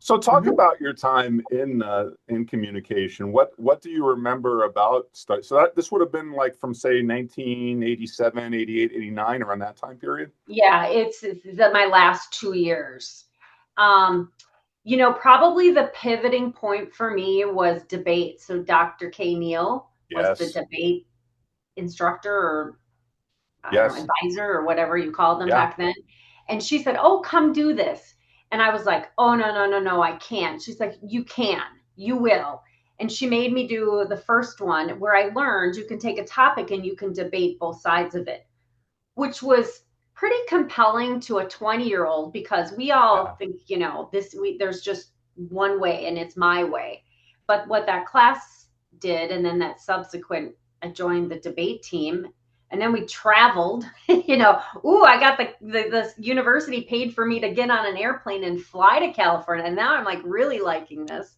So talk Mhm. about your time in communication. What do you remember about so that this would have been like from say 1987, 88, 89 around that time period? Yeah, my last 2 years. Um, probably the pivoting point for me was debate. So Dr. K. Neal was the Yes. debate instructor, or I don't know, Yes. advisor, or whatever you called them Yeah. back then. And she said, "Oh, come do this." And I was like, "Oh, no, no, no, no, I can't." She's like, "You can, you will." And she made me do the first one where I learned you can take a topic and you can debate both sides of it, which was pretty compelling to a 20-year-old, because we all Yeah. think, there's just one way and it's my way. But what that class did, and then that subsequent, I joined the debate team, and then we traveled, I got the university paid for me to get on an airplane and fly to California. And now I'm like really liking this.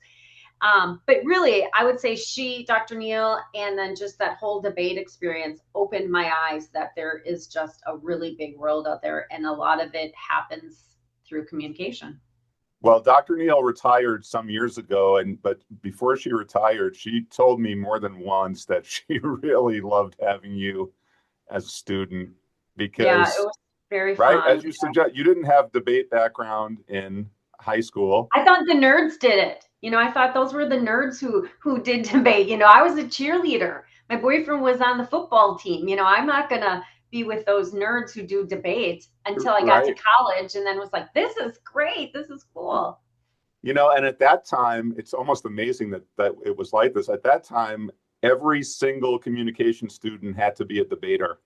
But really, I would say Dr. Neal, and then just that whole debate experience opened my eyes that there is just a really big world out there, and a lot of it happens through communication. Well, Dr. Neal retired some years ago, and but before she retired, she told me more than once that she really loved having you as a student Yeah, it because, was very right, fun. as you suggest, you didn't have debate background in high school. I thought the nerds did it. I thought those were the nerds who did debate. I was a cheerleader. My boyfriend was on the football team. I'm not gonna be with those nerds who do debate, until I got to Right. college, and then was like, this is great. This is cool. And at that time, it's almost amazing that it was like this. At that time, every single communication student had to be a debater.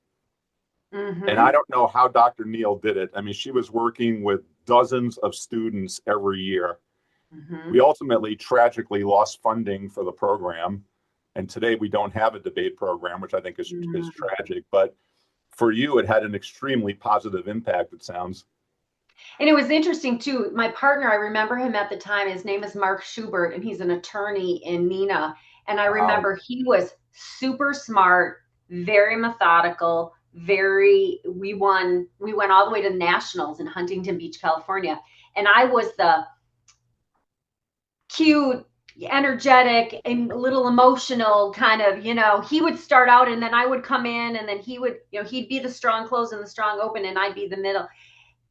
And I Hmm. don't know how Dr. Neal did it. I mean, she was working with dozens of students every year. We Hmm. ultimately tragically lost funding for the program. And today we don't have a debate program, which I think is Hmm. tragic. But for you, it had an extremely positive impact, it sounds. And it was interesting too. My partner, I remember him at the time. His name is Mark Schubert, and he's an attorney in Neenah. And I Wow. remember he was super smart, very methodical, we went all the way to the nationals in Huntington Beach, California. And I was the cute, energetic, and a little emotional kind of, he would start out, and then I would come in, and then he'd be the strong close and the strong open, and I'd be the middle.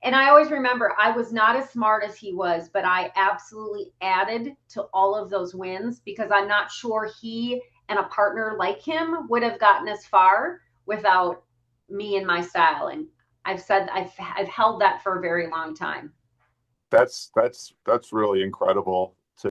And I always remember, I was not as smart as he was, but I absolutely added to all of those wins, because I'm not sure he and a partner like him would have gotten as far without me and my style. And I've held that for a very long time. That's really incredible.